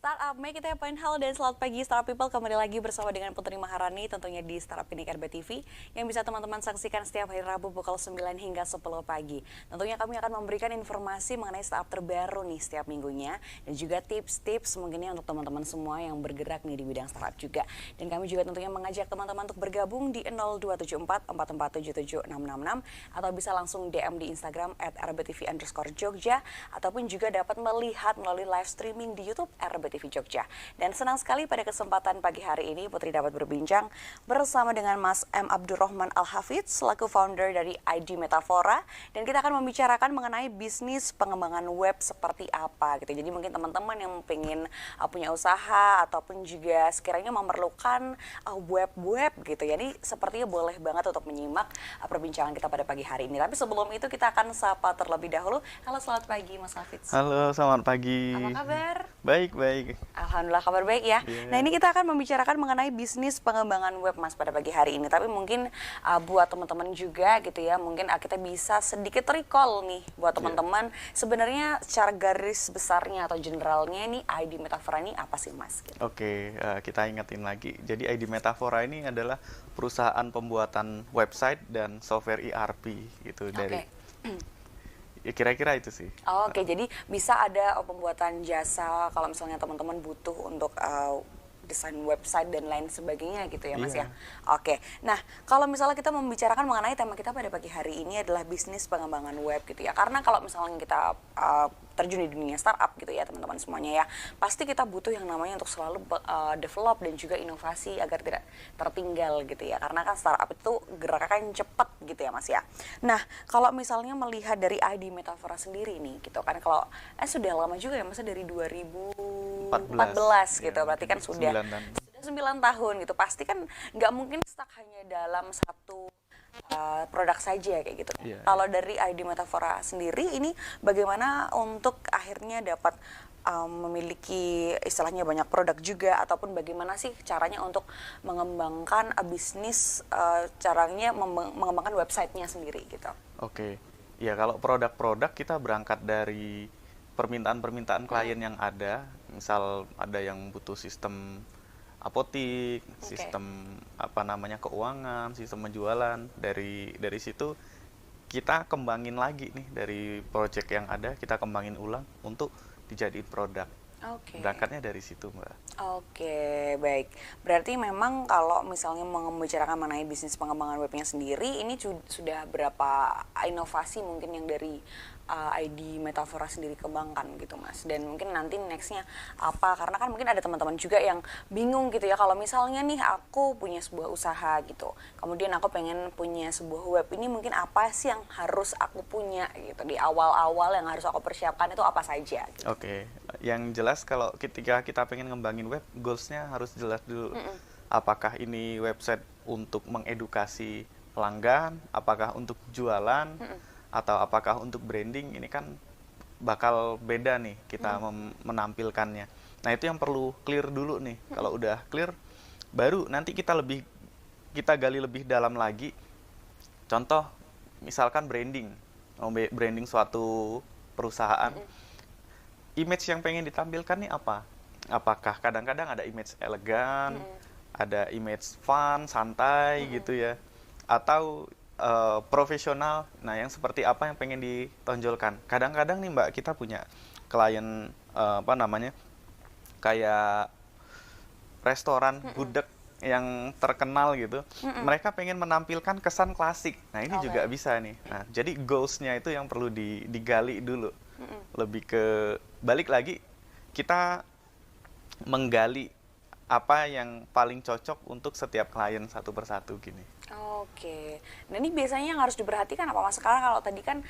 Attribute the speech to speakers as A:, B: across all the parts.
A: Startup, mari kita apain hal dan selamat pagi Startup People, kembali lagi bersama dengan Putri Maharani tentunya di Startup Klinik RBTV yang bisa teman-teman saksikan setiap hari Rabu pukul 9 hingga 10 pagi. Tentunya kami akan memberikan informasi mengenai startup terbaru nih setiap minggunya dan juga tips-tips mungkinnya untuk teman-teman semua yang bergerak nih di bidang startup juga. Dan kami juga tentunya mengajak teman-teman untuk bergabung di 0274 4477 666 atau bisa langsung DM di Instagram @rbtv_jogja ataupun juga dapat melihat melalui live streaming di YouTube RBTV Jogja. Dan senang sekali pada kesempatan pagi hari ini Putri dapat berbincang bersama dengan Mas M. Abdurrahman Al-Hafidz selaku founder dari ID Metafora, dan kita akan membicarakan mengenai bisnis pengembangan web seperti apa gitu. Jadi mungkin teman-teman yang pengen punya usaha ataupun juga sekiranya memerlukan web-web gitu. Jadi sepertinya boleh banget untuk menyimak perbincangan kita pada pagi hari ini. Tapi sebelum itu kita akan sapa terlebih dahulu. Halo, selamat pagi Mas Hafidz.
B: Halo, selamat pagi.
A: Apa kabar?
B: Baik, baik.
A: Alhamdulillah kabar baik ya.
B: Yeah.
A: Nah, ini kita akan membicarakan mengenai bisnis pengembangan web Mas pada pagi hari ini. Tapi mungkin buat teman-teman juga gitu ya, mungkin kita bisa sedikit recall nih buat teman-teman. Sebenarnya secara garis besarnya atau generalnya ini ID Metafora ini apa sih Mas? Gitu.
B: Oke, kita ingetin lagi. Jadi ID Metafora ini adalah perusahaan pembuatan website dan software ERP gitu dari. Ya kira-kira itu sih.
A: Oke, jadi bisa ada pembuatan jasa kalau misalnya teman-teman butuh untuk desain website dan lain sebagainya gitu ya Mas ya. Oke, nah kalau misalnya kita membicarakan mengenai tema kita pada pagi hari ini adalah bisnis pengembangan web gitu ya. Karena kalau misalnya kita terjun di dunia startup gitu ya teman-teman semuanya ya, pasti kita butuh yang namanya untuk selalu develop dan juga inovasi agar tidak tertinggal gitu ya. Karena kan startup itu gerakan cepat gitu ya Mas ya. Nah kalau misalnya melihat dari ID Metafora sendiri nih gitu kan, kalau sudah lama juga ya Mas, dari 2014 gitu, berarti kan sudah 9 tahun gitu. Pasti kan nggak mungkin stuck hanya dalam satu produk saja kayak gitu. Kalau dari ID Metafora sendiri ini bagaimana untuk akhirnya dapat memiliki istilahnya banyak produk juga, ataupun bagaimana sih caranya untuk mengembangkan bisnis, caranya mengembangkan websitenya sendiri gitu.
B: Oke, ya kalau produk-produk kita berangkat dari permintaan-permintaan klien yang ada. Misal ada yang butuh sistem apotik, sistem keuangan, sistem penjualan. Dari situ kita kembangin lagi nih, dari project yang ada kita kembangin ulang untuk dijadiin produk. Berangkatnya dari situ Mbak.
A: Oke, baik. Berarti memang kalau misalnya membicarakan mengenai bisnis pengembangan webnya sendiri, ini sudah berapa inovasi mungkin yang dari ID Metafora sendiri kembangkan gitu Mas, dan mungkin nanti nextnya apa, karena kan mungkin ada teman-teman juga yang bingung gitu ya, kalau misalnya nih aku punya sebuah usaha gitu, kemudian aku pengen punya sebuah web, ini mungkin apa sih yang harus aku punya gitu di awal-awal, yang harus aku persiapkan itu apa saja gitu.
B: Oke, yang jelas kalau ketika kita pengen ngembangin web, goalsnya harus jelas dulu. Apakah ini website untuk mengedukasi pelanggan, apakah untuk jualan, atau apakah untuk branding. Ini kan bakal beda nih kita menampilkannya. Nah itu yang perlu clear dulu nih. Kalau udah clear, baru nanti kita gali lebih dalam lagi. Contoh, misalkan branding suatu perusahaan. Image yang pengen ditampilkan nih apa? Apakah kadang-kadang ada image elegan, ada image fun, santai gitu ya, atau profesional. Nah yang seperti apa yang pengen ditonjolkan? Kadang-kadang nih Mbak, kita punya klien kayak restoran gudeg yang terkenal gitu. Mereka pengen menampilkan kesan klasik. Nah ini juga bisa nih. Nah jadi goals-nya itu yang perlu digali dulu. Lebih ke balik lagi, kita menggali apa yang paling cocok untuk setiap klien satu persatu gini.
A: Oke, nah ini biasanya yang harus diperhatikan apa Mas? Sekarang kalau tadi kan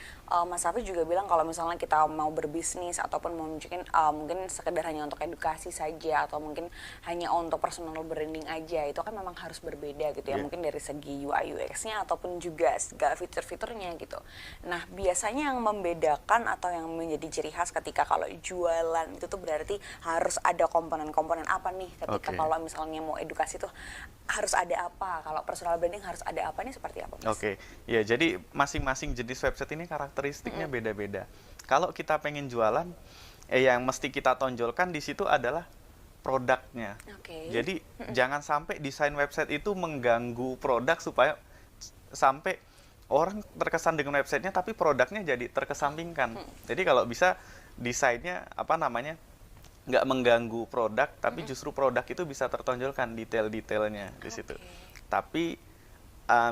A: Mas Hafiz juga bilang kalau misalnya kita mau berbisnis ataupun mau mungkin sekedar hanya untuk edukasi saja atau mungkin hanya untuk personal branding aja, itu kan memang harus berbeda gitu ya, mungkin dari segi UI UX-nya ataupun juga segala fitur-fiturnya gitu. Nah biasanya yang membedakan atau yang menjadi ciri khas ketika kalau jualan itu tuh berarti harus ada komponen-komponen apa nih ketika kalau misalnya mau edukasi tuh harus ada apa, kalau personal branding harus ada apa, nih seperti apa Mas?
B: Oke, ya jadi masing-masing jenis website ini karakteristiknya beda-beda. Kalau kita pengen jualan, yang mesti kita tonjolkan di situ adalah produknya. Jadi jangan sampai desain website itu mengganggu produk supaya sampai orang terkesan dengan websitenya tapi produknya jadi terkesampingkan. Jadi kalau bisa desainnya nggak mengganggu produk, tapi justru produk itu bisa tertonjolkan detail-detailnya di situ. Tapi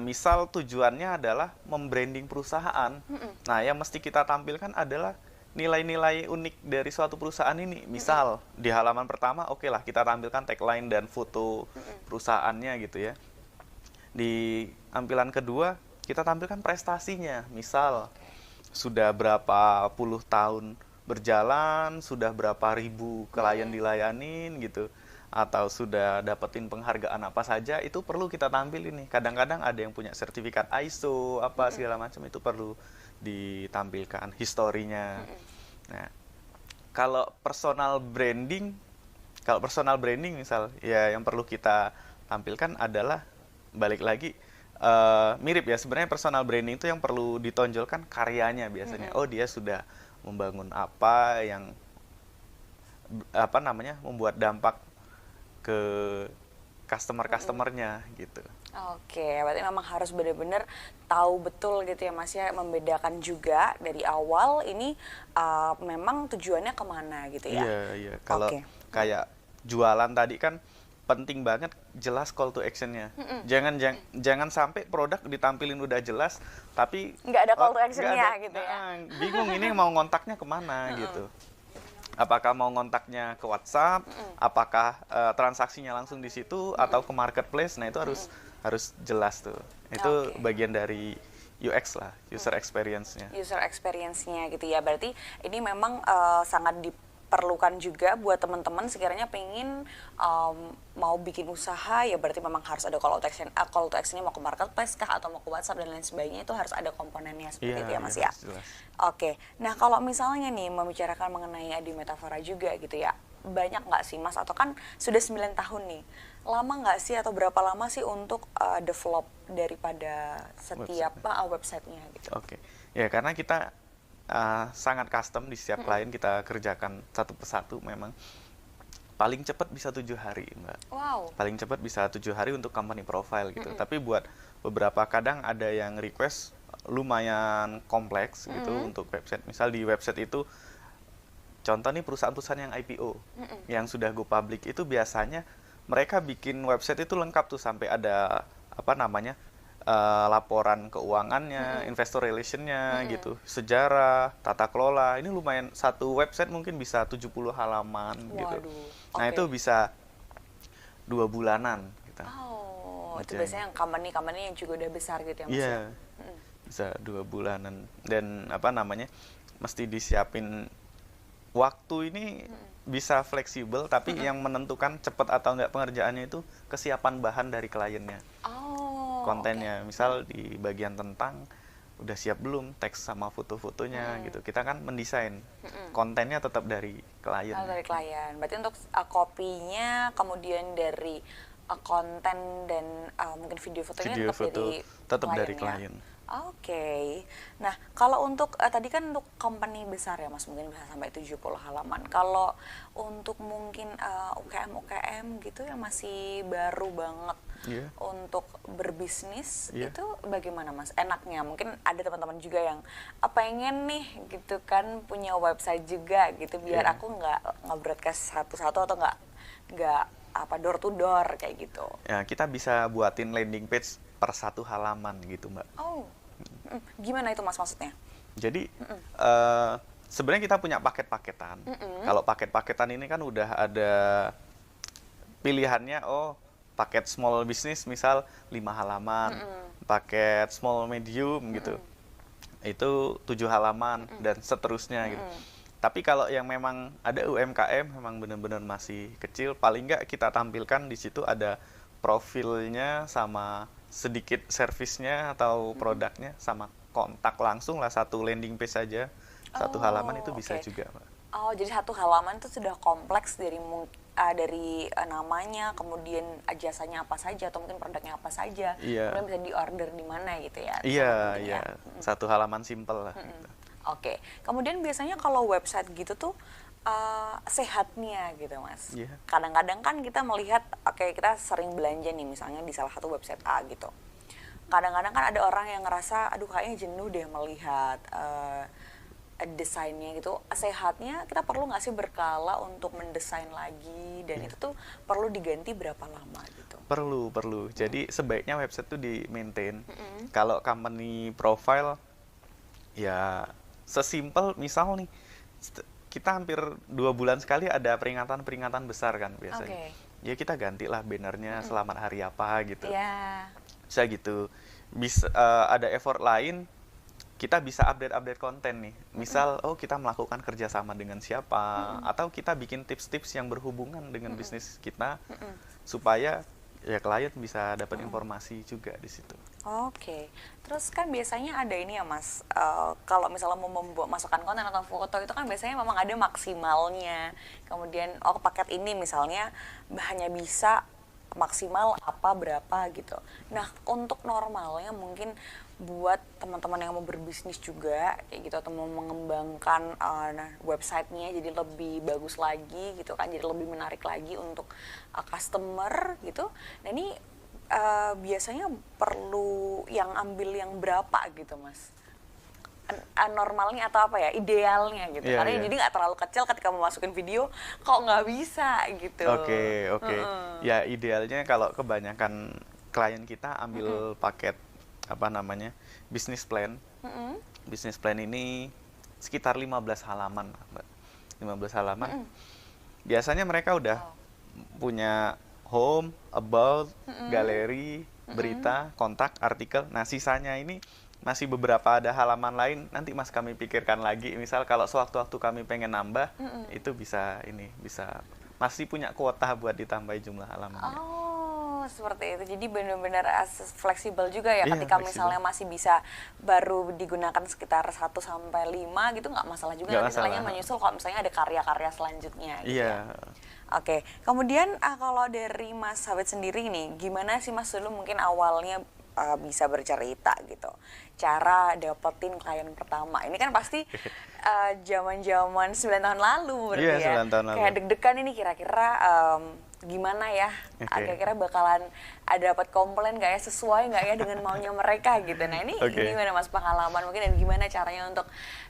B: misal tujuannya adalah membranding perusahaan, nah yang mesti kita tampilkan adalah nilai-nilai unik dari suatu perusahaan ini. Misal di halaman pertama, oke lah kita tampilkan tagline dan foto perusahaannya gitu ya. Di tampilan kedua kita tampilkan prestasinya, misal sudah berapa puluh tahun berjalan, sudah berapa ribu klien dilayanin gitu, atau sudah dapetin penghargaan apa saja, itu perlu kita tampilin nih. Kadang-kadang ada yang punya sertifikat ISO apa segala macam, itu perlu ditampilkan historinya. Nah, kalau personal branding misal ya yang perlu kita tampilkan adalah balik lagi mirip ya, sebenarnya personal branding itu yang perlu ditonjolkan karyanya biasanya. Oh, dia sudah membangun apa yang membuat dampak ke customer-customernya gitu.
A: Oke, berarti memang harus benar-benar tahu betul gitu ya Mas ya, membedakan juga dari awal ini memang tujuannya kemana gitu ya.
B: Iya. Kalau kayak jualan tadi kan penting banget jelas call to action-nya. Jangan sampai produk ditampilin udah jelas tapi
A: nggak ada call to action-nya gitu ya.
B: Bingung ini mau ngontaknya kemana gitu. Apakah mau ngontaknya ke WhatsApp, apakah transaksinya langsung di situ atau ke marketplace. Nah, itu harus jelas tuh. Itu bagian dari UX lah, user experience-nya.
A: User experience-nya gitu ya. Berarti ini memang sangat diperlukan juga buat teman-teman sekiranya pengen mau bikin usaha, ya berarti memang harus ada call to action. Call to action-nya mau ke marketplace kah atau mau ke WhatsApp dan lain sebagainya, itu harus ada komponennya seperti itu ya Mas ya.
B: Jelas.
A: Oke, nah kalau misalnya nih membicarakan mengenai Adi Metafora juga gitu ya, banyak nggak sih Mas, atau kan sudah 9 tahun nih, lama nggak sih atau berapa lama sih untuk develop daripada setiap website-nya gitu?
B: Oke, ya karena kita sangat custom di setiap klien, kita kerjakan satu persatu. Memang paling cepat bisa 7 hari Mbak.
A: Wow.
B: Paling cepat bisa 7 hari untuk company profile gitu. Tapi buat beberapa kadang ada yang request lumayan kompleks gitu untuk website. Misal di website itu contoh nih perusahaan-perusahaan yang IPO yang sudah go public, itu biasanya mereka bikin website itu lengkap tuh sampai ada laporan keuangannya, investor relation-nya gitu, sejarah, tata kelola. Ini lumayan, satu website mungkin bisa 70 halaman gitu. Nah, itu bisa 2 bulanan gitu.
A: Oh, itu biasanya yang company yang juga udah besar gitu ya Mas?
B: Iya. Bisa 2 bulanan. Dan mesti disiapin waktu ini bisa fleksibel, tapi yang menentukan cepat atau enggak pengerjaannya itu kesiapan bahan dari kliennya. Kontennya, misal di bagian tentang udah siap belum teks sama foto-fotonya gitu. Kita kan mendesain kontennya tetap dari klien.
A: Dari klien. Berarti untuk kopinya, kemudian dari konten dan mungkin video fotonya
B: tetap dari klien.
A: Oke. Nah, kalau untuk tadi kan untuk company besar ya Mas, mungkin bisa sampai 70 halaman. Kalau untuk mungkin UKM gitu yang masih baru banget untuk berbisnis, itu bagaimana Mas? Enaknya mungkin ada teman-teman juga yang pengen nih gitu kan punya website juga gitu, biar aku nggak broadcast satu-satu atau nggak door to door kayak gitu.
B: Ya, kita bisa buatin landing page per 1 halaman gitu Mbak.
A: Oh, gimana itu Mas maksudnya?
B: Jadi sebenarnya kita punya paket-paketan. Kalau paket-paketan ini kan udah ada pilihannya. Oh, paket small business misal 5 halaman, paket small medium gitu, itu 7 halaman dan seterusnya gitu. Tapi kalau yang memang ada UMKM, memang benar-benar masih kecil, paling nggak kita tampilkan di situ ada profilnya sama sedikit servisnya atau produknya sama kontak langsung lah, satu landing page saja, 1 halaman itu bisa juga Mbak.
A: Oh, jadi 1 halaman itu sudah kompleks dari namanya, kemudian jasanya apa saja atau mungkin produknya apa saja, kemudian bisa diorder di mana gitu ya?
B: Iya. 1 halaman simple lah.
A: Oke. Kemudian biasanya kalau website gitu tuh sehatnya gitu Mas.
B: Iya.
A: Kadang-kadang kan kita melihat, oke kita sering belanja nih misalnya di salah satu website A gitu. Kadang-kadang kan ada orang yang ngerasa, aduh kayaknya jenuh deh melihat desainnya gitu. Sehatnya kita perlu nggak sih berkala untuk mendesain lagi, dan itu tuh perlu diganti berapa lama gitu?
B: Perlu. Jadi sebaiknya website tuh di maintain. Kalau company profile, ya sesimpel misal nih, kita hampir 2 bulan sekali ada peringatan-peringatan besar kan biasanya. Ya kita gantilah bannernya selamat hari apa gitu.
A: Iya.
B: Bisa gitu. Bisa ada effort lain, kita bisa update konten nih. Misal, oh kita melakukan kerjasama dengan siapa, atau kita bikin tips-tips yang berhubungan dengan bisnis kita, supaya ya klien bisa dapat informasi juga di situ.
A: Oke, terus kan biasanya ada ini ya Mas, kalau misalnya mau membuat masukkan konten atau foto itu kan biasanya memang ada maksimalnya. Kemudian, paket ini misalnya hanya bisa maksimal apa berapa gitu. Nah, untuk normalnya mungkin buat teman-teman yang mau berbisnis juga kayak gitu, atau mau mengembangkan websitenya jadi lebih bagus lagi gitu kan, jadi lebih menarik lagi untuk customer gitu. Nah ini biasanya perlu yang ambil yang berapa gitu Mas? Normalnya atau apa ya, idealnya gitu, karena jadi nggak terlalu kecil ketika mau masukin video kok nggak bisa gitu.
B: Oke. Ya idealnya kalau kebanyakan klien kita ambil paket apa namanya business plan. Business plan ini sekitar 15 halaman Mbak. 15 halaman. Biasanya mereka udah punya home, about, galeri, berita, kontak, artikel. Nah sisanya ini masih beberapa ada halaman lain, nanti Mas kami pikirkan lagi. Misal kalau sewaktu-waktu kami pengen nambah, itu bisa masih punya kuota buat ditambah jumlah halamannya.
A: Oh, seperti itu. Jadi benar-benar fleksibel juga ya, ketika
B: fleksibel.
A: misalnya masih bisa baru digunakan sekitar 1 sampai 5 gitu, nggak masalah juga, nanti misalnya menyusul kalau misalnya ada karya-karya selanjutnya gitu.
B: Iya.
A: Oke, kemudian kalau dari Mas Hafid sendiri nih, gimana sih Mas dulu mungkin awalnya bisa bercerita gitu, cara dapetin klien pertama? Ini kan pasti zaman-zaman 9 tahun lalu berarti ya.
B: 9 tahun lalu.
A: Kayak deg-degan ini kira-kira gimana ya, kira-kira bakalan ada dapat komplain nggak ya, sesuai nggak ya dengan maunya mereka gitu. Nah ini gimana Mas pengalaman mungkin, dan gimana caranya untuk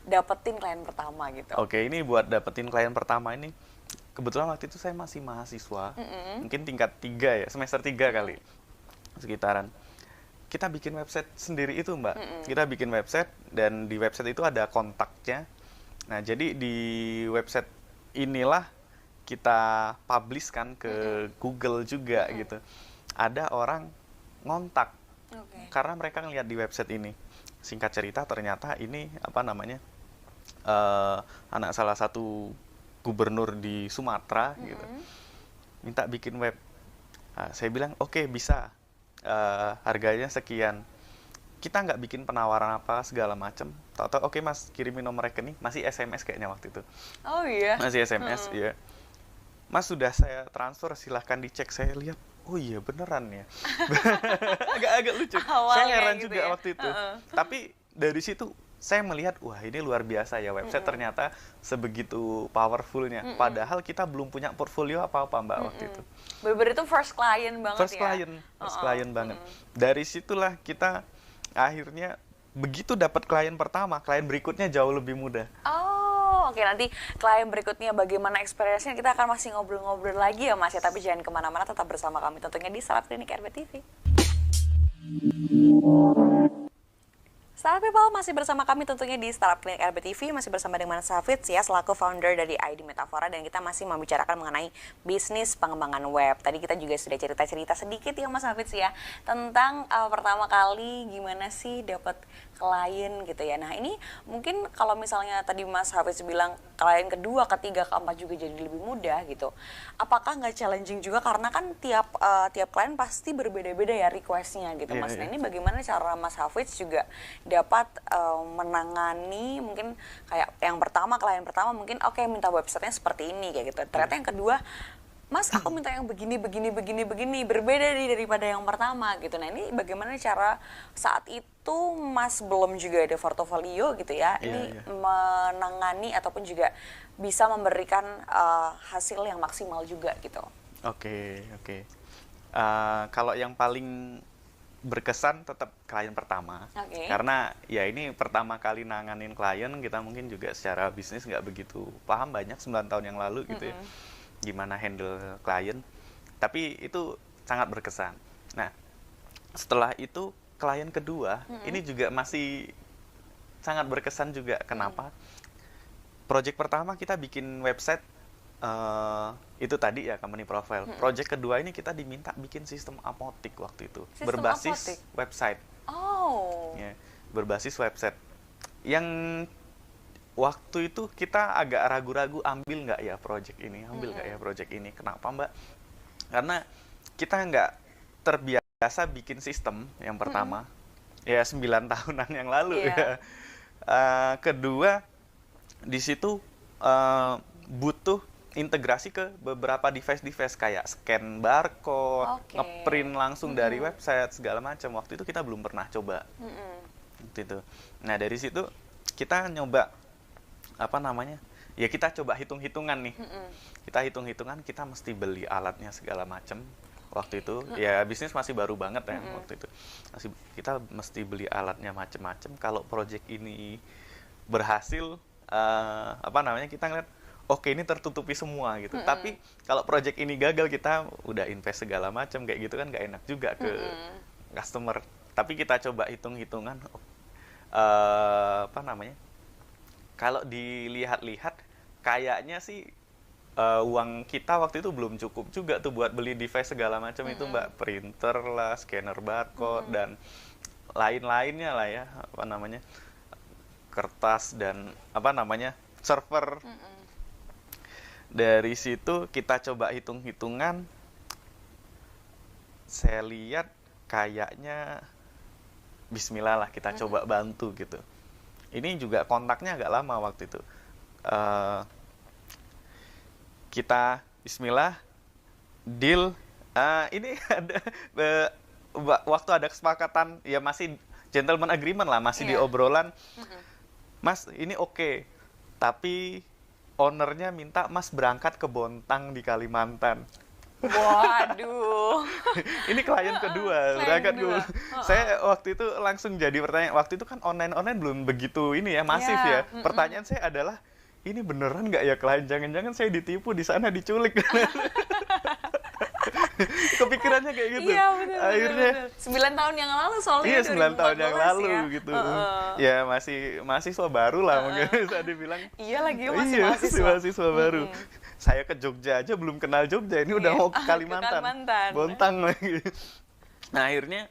A: dapetin klien pertama gitu?
B: Oke, ini buat dapetin klien pertama ini, kebetulan waktu itu saya masih mahasiswa, mungkin tingkat 3 ya, semester 3 kali, sekitaran. Kita bikin website sendiri itu Mbak. Kita bikin website, dan di website itu ada kontaknya. Nah jadi di website inilah kita publish kan ke Google juga gitu. Ada orang ngontak karena mereka ngeliat di website ini. Singkat cerita ternyata ini apa namanya anak salah satu gubernur di Sumatera gitu, minta bikin web. Nah, saya bilang oke, bisa. Harganya sekian. Kita nggak bikin penawaran apa segala macem. Tahu-tahu oke Mas, kirimin nomor rekening. Masih SMS kayaknya waktu itu.
A: Oh iya.
B: Masih SMS, ya. Mas sudah saya transfer, silahkan dicek. Saya lihat, oh iya beneran ya. Agak lucu. Saya heran gitu juga ya? Waktu itu. Tapi dari situ saya melihat, wah ini luar biasa ya, website ternyata sebegitu powerfulnya. Padahal kita belum punya portfolio apa-apa Mbak waktu itu.
A: Bener-bener itu first client banget
B: First client banget. Dari situlah kita akhirnya begitu dapat klien pertama, klien berikutnya jauh lebih mudah.
A: Oh, oke, nanti klien berikutnya bagaimana experience-nya kita akan masih ngobrol-ngobrol lagi ya Mas ya. Tapi jangan kemana-mana, tetap bersama kami tentunya di Startup Clinic RBTV. Startup People masih bersama kami tentunya di Startup Clinic RBTV, masih bersama dengan Mas Hafid ya, selaku founder dari ID Metafora, dan kita masih membicarakan mengenai bisnis pengembangan web. Tadi kita juga sudah cerita-cerita sedikit ya Mas Hafid ya, tentang pertama kali gimana sih dapat klien gitu ya. Nah ini mungkin kalau misalnya tadi Mas Hafid bilang klien kedua, ketiga, keempat juga jadi lebih mudah gitu. Apakah nggak challenging juga, karena kan tiap klien pasti berbeda-beda ya request-nya gitu Mas. Nah ini bagaimana cara Mas Hafid juga dapat menangani mungkin kayak yang pertama, klien pertama mungkin oke, minta websitenya seperti ini kayak gitu. Ternyata yang kedua Mas, aku minta yang begini, begini, begini, begini, berbeda nih daripada yang pertama gitu. Nah ini bagaimana cara saat itu Mas belum juga ada portofolio gitu ya,
B: Iya,
A: ini
B: iya.
A: menangani ataupun juga bisa memberikan hasil yang maksimal juga gitu.
B: Oke, oke. Kalau yang paling berkesan tetap klien pertama.
A: Oke.
B: Karena ya ini pertama kali nanganin klien, kita mungkin juga secara bisnis nggak begitu paham, banyak 9 tahun yang lalu gitu ya. Gimana handle klien. Tapi itu sangat berkesan. Nah, setelah itu klien kedua, ini juga masih sangat berkesan juga. Kenapa? Project pertama kita bikin website, itu tadi ya company profile. Project kedua ini kita diminta bikin sistem apotik waktu itu,
A: Sistem
B: berbasis
A: apotik?
B: website.
A: Oh.
B: Ya, berbasis website. Yang waktu itu kita agak ragu-ragu ambil nggak ya project ini, ambil nggak ya project ini. Kenapa, Mbak? Karena kita nggak terbiasa bikin sistem yang pertama. Ya 9 tahunan yang lalu
A: Iya.
B: ya. Kedua, di situ butuh integrasi ke beberapa device-device kayak scan barcode,
A: Oke.
B: ngeprint langsung dari website segala macam. Waktu itu kita belum pernah coba. Waktu itu. Nah, dari situ kita nyoba apa namanya? Ya kita coba hitung-hitungan nih. Kita hitung-hitungan, kita mesti beli alatnya segala macam. Waktu itu ya bisnis masih baru banget ya waktu itu. Kita mesti beli alatnya macam-macam. Kalau project ini berhasil, apa namanya, kita ngeliat oke ini tertutupi semua gitu. Tapi kalau project ini gagal, kita udah invest segala macam kayak gitu kan nggak enak juga ke customer. Tapi kita coba hitung-hitungan, apa namanya, kalau dilihat-lihat kayaknya sih uang kita waktu itu belum cukup juga tuh buat beli device segala macam itu, Mbak. Printer lah, scanner barcode dan lain-lainnya lah ya, apa namanya, kertas dan apa namanya, server. Dari situ kita coba hitung-hitungan, saya lihat kayaknya bismillah lah kita coba bantu gitu. Ini juga kontaknya agak lama waktu itu. Kita bismillah deal. Ini ada waktu ada kesepakatan ya, masih gentleman agreement lah, masih di obrolan. Mas, ini oke. Tapi ownernya minta Mas berangkat ke Bontang di Kalimantan.
A: Waduh.
B: Ini klien kedua, berangkat dulu. Saya waktu itu langsung jadi pertanyaan. Waktu itu kan online belum begitu ini ya, masif ya. Pertanyaan saya adalah, ini beneran nggak ya klien? Jangan-jangan saya ditipu di sana, diculik. Kepikirannya kayak gitu.
A: Iya, betul,
B: Akhirnya
A: betul. 9 tahun yang lalu soalnya.
B: iya 9 tahun yang
A: 2014
B: lalu
A: ya.
B: gitu. Ya masih mahasiswa baru lah mungkin bisa dibilang.
A: Iya lagi, masih
B: Iya,
A: mahasiswa.
B: mahasiswa baru. Saya ke Jogja aja belum kenal Jogja, ini udah
A: Iya.
B: mau ke
A: Ke
B: Kalimantan.
A: Kalimantan.
B: Bontang lagi. Nah, akhirnya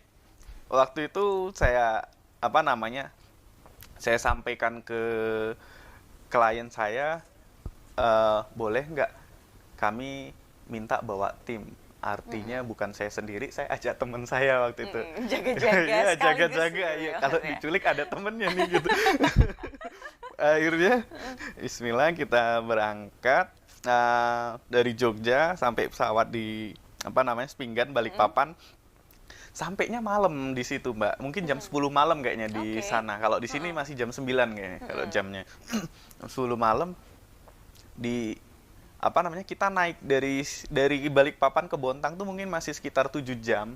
B: waktu itu saya apa namanya? Saya sampaikan ke klien saya, boleh nggak kami minta bawa tim. Artinya bukan saya sendiri, saya ajak teman saya waktu itu.
A: Jaga-jaga
B: Iya,
A: sekaligus
B: jaga-jaga.
A: gitu
B: Ya,
A: ya
B: kalau
A: maksudnya.
B: diculik ada temennya nih gitu. Akhirnya bismillah kita berangkat dari Jogja sampai pesawat di apa namanya, Spinggan, Balikpapan. Sampainya malam di situ, Mbak. Mungkin jam 10 malam kayaknya di
A: Oke.
B: sana. Kalau di sini masih jam 9 kayaknya kalau jamnya. Jam 10 malam di apa namanya, kita naik dari Balikpapan ke Bontang tuh mungkin masih sekitar 7 jam.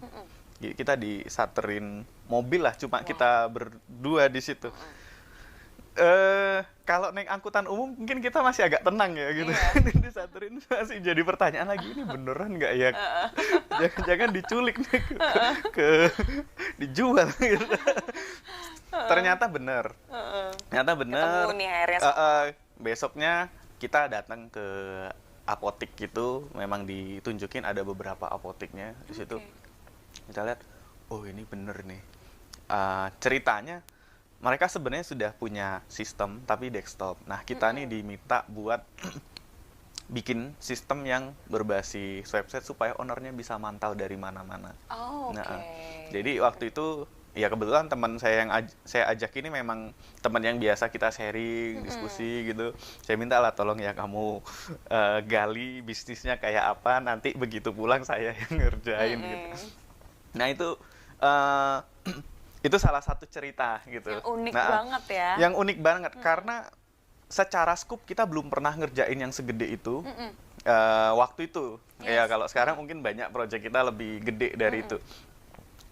B: Kita disaterin mobil lah, cuma kita berdua di situ. Kalau naik angkutan umum mungkin kita masih agak tenang ya gitu. Disaterin masih jadi pertanyaan lagi, ini beneran nggak ya? Jangan-jangan diculik nih dijual gitu. Ternyata bener. Ternyata bener.
A: Ketemu nih akhirnya.
B: Besoknya kita datang ke apotik gitu, memang ditunjukin ada beberapa apotiknya di situ. Kita lihat, oh ini bener nih. Ceritanya mereka sebenarnya sudah punya sistem tapi desktop. Nah, kita nih diminta buat bikin sistem yang berbasis website supaya ownernya bisa mantau dari mana-mana.
A: Oh, oke.
B: Nah, jadi waktu itu ya kebetulan teman saya yang saya ajak ini memang teman yang biasa kita sharing, diskusi gitu. Saya minta lah tolong ya kamu gali bisnisnya kayak apa, nanti begitu pulang saya yang ngerjain gitu. Nah itu eh, itu salah satu cerita gitu.
A: Yang unik
B: Nah,
A: banget ya.
B: Yang unik banget karena secara scoop kita belum pernah ngerjain yang segede itu. Waktu itu ya kalau sekarang mungkin banyak proyek kita lebih gede dari itu.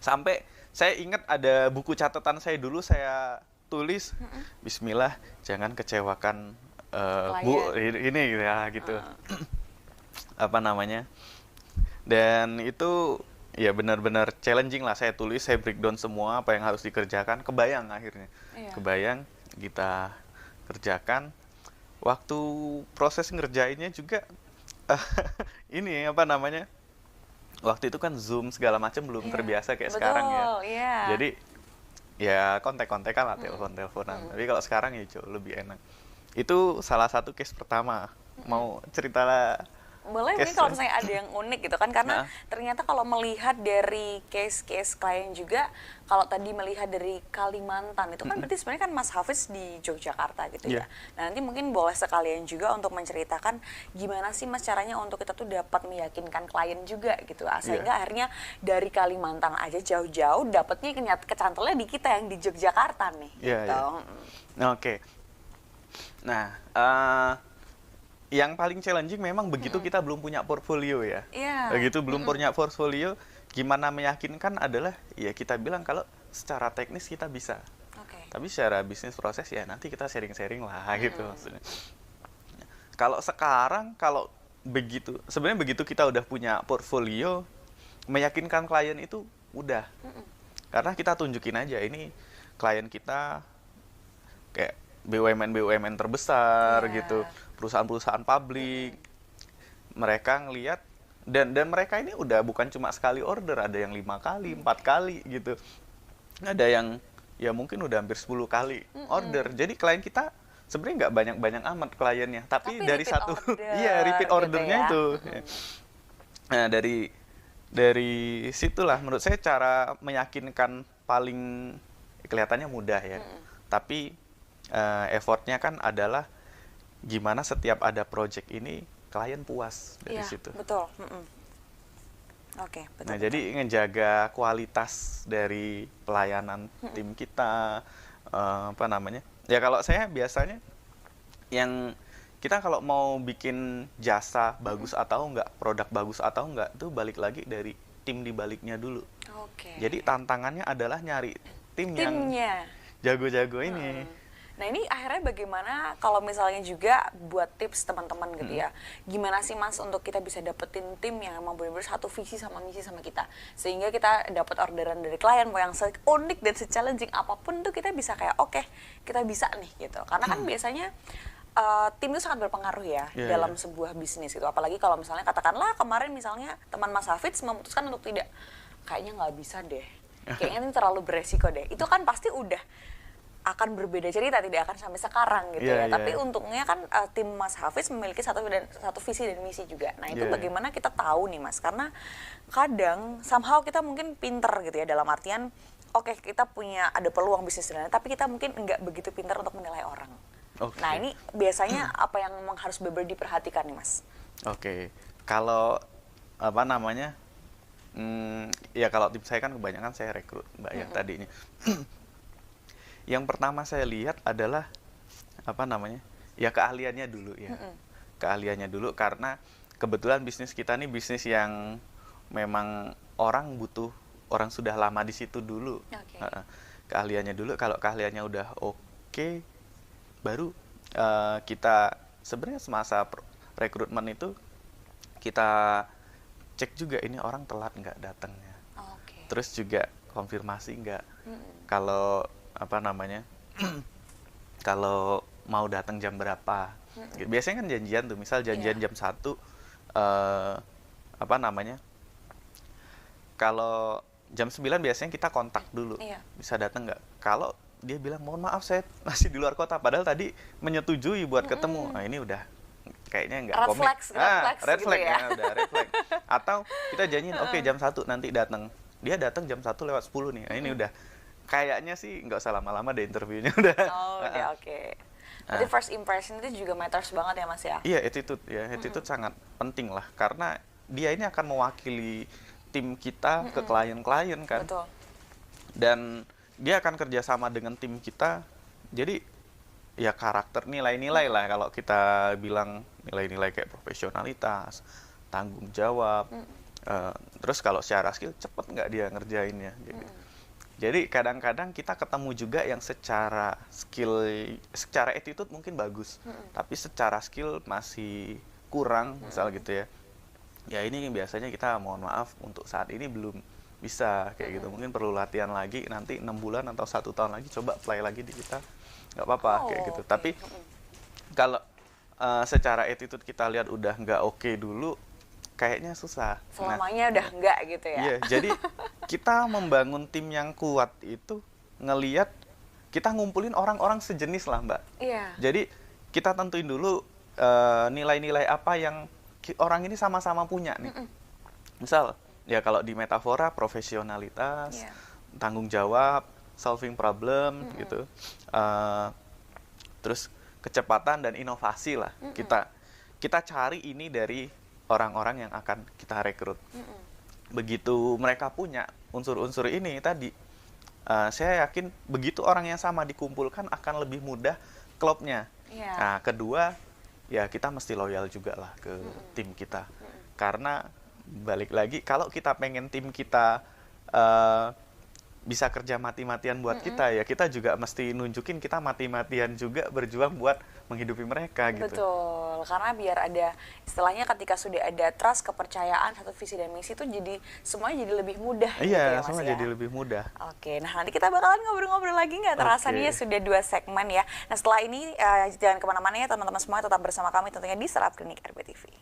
B: Sampai saya ingat ada buku catatan saya dulu, saya tulis Bismillah jangan kecewakan Bu ini ya gitu. Apa namanya, dan itu ya benar-benar challenging lah. Saya tulis, saya breakdown semua apa yang harus dikerjakan, kebayang akhirnya. Kebayang kita kerjakan. Waktu proses ngerjainnya juga ini apa namanya, waktu itu kan Zoom segala macam belum terbiasa kayak sekarang ya. Jadi ya kontek-kontekan lah, telepon-teleponan. Tapi kalau sekarang ya jauh lebih enak. Itu salah satu case pertama. Mau cerita lah.
A: Boleh, mungkin kalau misalnya ada yang unik gitu kan, karena ternyata kalau melihat dari case-case klien juga, kalau tadi melihat dari Kalimantan itu kan berarti sebenarnya kan Mas Hafiz di Yogyakarta gitu ya. Nah nanti mungkin boleh sekalian juga untuk menceritakan gimana sih Mas caranya untuk kita tuh dapat meyakinkan klien juga gitu, sehingga akhirnya dari Kalimantan aja jauh-jauh dapatnya kecantolnya di kita yang di Yogyakarta nih gitu.
B: Oke. Nah, yang paling challenging memang begitu kita belum punya portfolio ya. Begitu belum punya portfolio, gimana meyakinkan adalah ya kita bilang kalau secara teknis kita bisa. Tapi secara bisnis proses ya nanti kita sharing-sharing lah gitu maksudnya. Kalau sekarang kalau begitu, sebenarnya begitu kita udah punya portfolio, meyakinkan klien itu udah. Karena kita tunjukin aja ini klien kita kayak BUMN terbesar gitu, perusahaan-perusahaan publik. Mereka ngelihat dan mereka ini udah bukan cuma sekali order, ada yang 5 kali, 4 kali gitu. Ada yang ya mungkin udah hampir 10 kali order. Jadi klien kita sebenarnya nggak banyak-banyak amat kliennya, tapi dari satu repeat ordernya gitu ya. Itu. Nah, dari situlah menurut saya cara meyakinkan paling kelihatannya mudah ya. Tapi effortnya kan adalah gimana setiap ada project ini klien puas dari situ.
A: Betul. Betul.
B: Nah, jadi ngejaga kualitas dari pelayanan tim kita, apa namanya? Ya kalau saya biasanya yang kita kalau mau bikin jasa bagus atau enggak, produk bagus atau enggak, itu balik lagi dari tim di baliknya dulu. Jadi tantangannya adalah nyari timnya yang jago-jago ini.
A: Nah ini akhirnya bagaimana kalau misalnya juga buat tips teman-teman gitu ya, gimana sih Mas untuk kita bisa dapetin tim yang emang benar-benar satu visi sama misi sama kita, sehingga kita dapat orderan dari klien mau yang unik dan se-challenging apapun tuh kita bisa kayak oke, kita bisa nih gitu. Karena kan biasanya tim itu sangat berpengaruh ya dalam sebuah bisnis gitu. Apalagi kalau misalnya katakanlah kemarin misalnya teman Mas Hafiz memutuskan untuk tidak, kayaknya nggak bisa deh, kayaknya ini terlalu beresiko deh. Itu kan pasti udah akan berbeda cerita, tidak akan sampai sekarang gitu ya. Tapi untungnya kan tim Mas Hafiz memiliki satu visi dan misi juga. Nah itu bagaimana kita tahu nih Mas, karena kadang somehow kita mungkin pinter gitu ya, dalam artian kita punya ada peluang bisnis dan lain, tapi kita mungkin nggak begitu pintar untuk menilai orang. Nah ini biasanya apa yang memang harus benar-benar diperhatikan nih Mas?
B: Kalau apa namanya, ya kalau tim saya kan kebanyakan saya rekrut Mbak yang tadinya. Yang pertama saya lihat adalah apa namanya, ya keahliannya dulu ya. Keahliannya dulu karena kebetulan bisnis kita nih bisnis yang memang orang butuh orang sudah lama di situ dulu. Keahliannya dulu, kalau keahliannya udah oke, baru kita sebenarnya semasa rekrutmen itu kita cek juga ini orang telat nggak datangnya. Terus juga konfirmasi nggak. Kalau apa namanya, kalau mau datang jam berapa. Biasanya kan janjian tuh, misal janjian jam 1, apa namanya, kalau jam 9 biasanya kita kontak dulu, bisa datang nggak. Kalau dia bilang mohon maaf saya masih di luar kota, padahal tadi menyetujui buat ketemu, nah ini udah kayaknya nggak komit. Red flag ya, udah red flag. Atau kita janjiin jam 1 nanti datang, dia datang jam 1 lewat 10 nih, nah ini udah kayaknya sih nggak usah lama-lama deh interviewnya udah.
A: Oh, oke. Berarti first impression itu juga matters banget ya Mas ya?
B: Iya, attitude sangat penting lah, karena dia ini akan mewakili tim kita ke klien-klien kan.
A: Betul.
B: Dan dia akan kerjasama dengan tim kita, jadi ya karakter, nilai-nilai lah, kalau kita bilang nilai-nilai kayak profesionalitas, tanggung jawab, terus kalau secara skill cepet nggak dia ngerjainnya gitu. Jadi kadang-kadang kita ketemu juga yang secara skill, secara attitude mungkin bagus, tapi secara skill masih kurang, misal gitu ya. Ya ini biasanya kita mohon maaf untuk saat ini belum bisa kayak gitu. Mungkin perlu latihan lagi, nanti 6 bulan atau 1 tahun lagi coba apply lagi di kita, nggak apa-apa kayak gitu. Tapi kalau secara attitude kita lihat udah nggak oke dulu, kayaknya susah.
A: Selamanya udah enggak gitu ya?
B: Iya, jadi kita membangun tim yang kuat itu ngelihat kita ngumpulin orang-orang sejenis lah, Mbak.
A: Iya.
B: Jadi kita tentuin dulu nilai-nilai apa yang orang ini sama-sama punya nih. Misal, ya kalau di metafora profesionalitas, tanggung jawab, solving problem gitu. Terus kecepatan dan inovasi lah. Kita cari ini dari orang-orang yang akan kita rekrut. Begitu mereka punya unsur-unsur ini tadi, saya yakin begitu orang yang sama dikumpulkan akan lebih mudah klopnya. Nah, kedua, ya kita mesti loyal juga lah ke tim kita. Karena balik lagi, kalau kita pengen tim kita bisa kerja mati-matian buat kita, ya kita juga mesti nunjukin kita mati-matian juga berjuang buat menghidupi mereka gitu.
A: Betul, karena biar ada istilahnya ketika sudah ada trust, kepercayaan, satu visi dan misi itu jadi semuanya jadi lebih mudah.
B: Iya,
A: gitu ya, Mas,
B: semua
A: ya?
B: jadi lebih mudah.
A: Oke, nah nanti kita bakalan ngobrol-ngobrol lagi, nggak terasa nih ya sudah 2 segmen ya. Nah setelah ini jangan kemana-mana ya teman-teman semua, tetap bersama kami tentunya di Startup Clinic RBTV.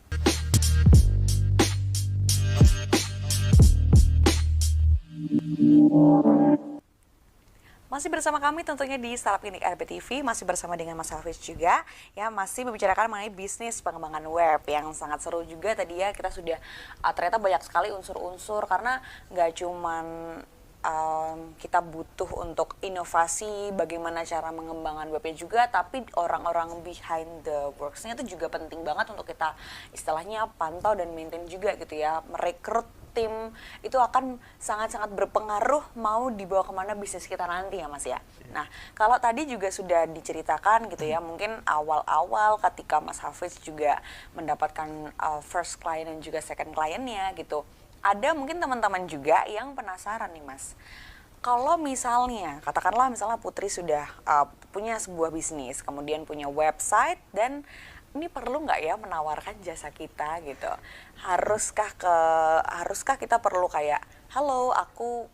A: Masih bersama kami tentunya di Startup Clinic RBTV, masih bersama dengan Mas Hafiz juga, ya masih membicarakan mengenai bisnis pengembangan web yang sangat seru juga tadi ya. Kita sudah ternyata banyak sekali unsur-unsur, karena nggak cuman kita butuh untuk inovasi, bagaimana cara mengembangkan webnya juga, tapi orang-orang behind the works-nya itu juga penting banget untuk kita istilahnya pantau dan maintain juga gitu ya. Merekrut tim itu akan sangat-sangat berpengaruh mau dibawa kemana bisnis kita nanti ya Mas ya. Nah kalau tadi juga sudah diceritakan gitu ya, mungkin awal-awal ketika Mas Hafiz juga mendapatkan first client dan juga second client-nya gitu, ada mungkin teman-teman juga yang penasaran nih Mas, kalau misalnya katakanlah misalnya Putri sudah punya sebuah bisnis, kemudian punya website, dan ini perlu nggak ya menawarkan jasa kita gitu? Haruskah kita perlu kayak, halo aku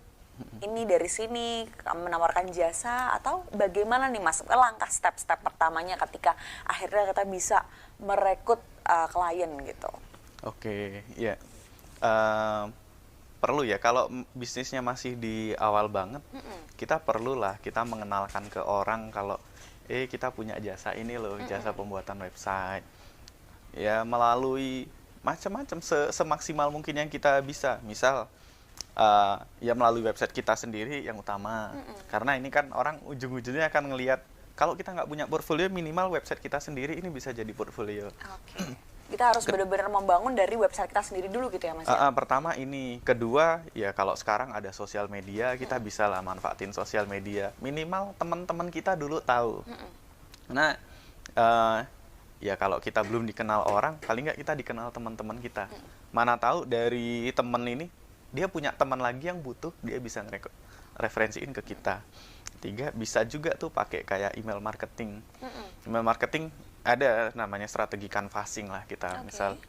A: ini dari sini menawarkan jasa, atau bagaimana nih Mas langkah step-step pertamanya ketika akhirnya kita bisa merekrut klien gitu?
B: Oke, ya. Perlu ya, kalau bisnisnya masih di awal banget, kita perlulah kita mengenalkan ke orang kalau kita punya jasa ini loh, jasa pembuatan website. Ya melalui macam-macam semaksimal mungkin yang kita bisa. Misal ya melalui website kita sendiri yang utama. Karena ini kan orang ujung-ujungnya akan ngelihat, kalau kita nggak punya portfolio, minimal website kita sendiri ini bisa jadi portfolio.
A: Oke. Kita harus benar-benar membangun dari website kita sendiri dulu gitu ya Mas ya?
B: Pertama ini. Kedua, ya kalau sekarang ada sosial media, kita bisa lah manfaatin sosial media. Minimal teman-teman kita dulu tahu. Nah, ya kalau kita belum dikenal orang, paling nggak kita dikenal teman-teman kita. Mana tahu dari teman ini, dia punya teman lagi yang butuh, dia bisa referensiin ke kita. 3, bisa juga tuh pakai kayak email marketing. Email marketing ada namanya strategi canvassing lah kita. Misal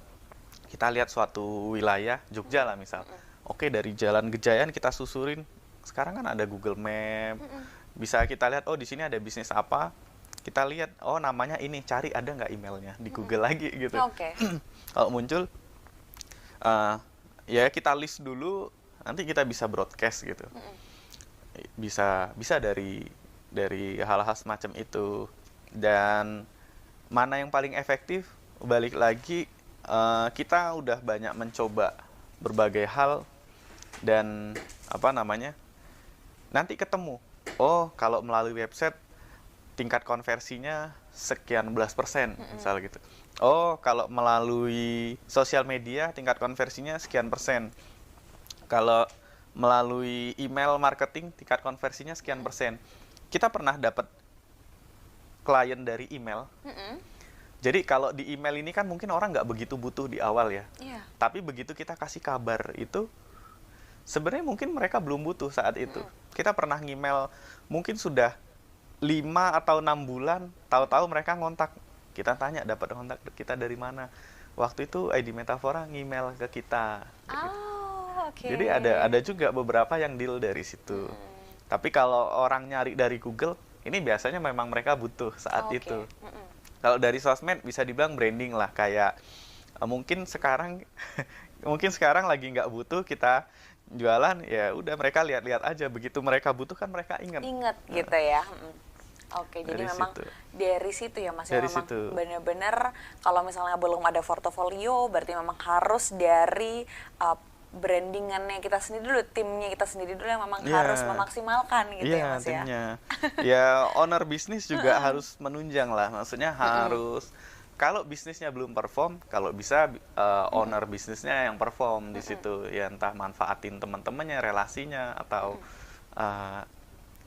B: kita lihat suatu wilayah, Jogja lah misal. Oke, dari Jalan Gejayan kita susurin. Sekarang kan ada Google Map. Bisa kita lihat, oh di sini ada bisnis apa. Kita lihat, oh namanya ini, cari ada nggak emailnya di Google lagi gitu. Kalau muncul, ya kita list dulu, nanti kita bisa broadcast gitu. Bisa dari hal-hal semacam itu. Dan mana yang paling efektif, balik lagi kita udah banyak mencoba berbagai hal, dan nanti ketemu oh kalau melalui website tingkat konversinya sekian belas persen, misal gitu. Oh kalau melalui sosial media tingkat konversinya sekian persen. Kalau melalui email marketing tingkat konversinya sekian persen. Kita pernah dapat klien dari email. Jadi kalau di email ini kan mungkin orang nggak begitu butuh di awal ya.
A: Iya.
B: Tapi begitu kita kasih kabar itu, sebenarnya mungkin mereka belum butuh saat itu. Kita pernah ngemail, mungkin sudah 5 atau 6 bulan, tahu-tahu mereka ngontak. Kita tanya dapat kontak kita dari mana. Waktu itu ID Metafora ngemail ke kita.
A: Oh, oke.
B: Jadi ada juga beberapa yang deal dari situ. Tapi kalau orang nyari dari Google, ini biasanya memang mereka butuh saat
A: Oke.
B: itu. Kalau dari sosmed bisa dibilang branding lah, kayak mungkin sekarang mungkin sekarang lagi nggak butuh kita jualan, ya udah mereka lihat-lihat aja, begitu mereka butuh kan mereka ingat.
A: Ingat gitu ya. Oke, jadi
B: Dari
A: memang
B: situ.
A: dari situ ya Mas, ya,
B: Dari
A: memang
B: situ.
A: benar-benar kalau misalnya belum ada portofolio berarti memang harus dari brandingannya kita sendiri dulu, timnya kita sendiri dulu yang memang
B: Iya.
A: harus memaksimalkan gitu ya
B: Iya,
A: Mas ya.
B: timnya. Ya, owner bisnis juga harus menunjang lah. Maksudnya harus, kalau bisnisnya belum perform, kalau bisa owner bisnisnya yang perform di situ. Ya entah manfaatin teman-temannya, relasinya, atau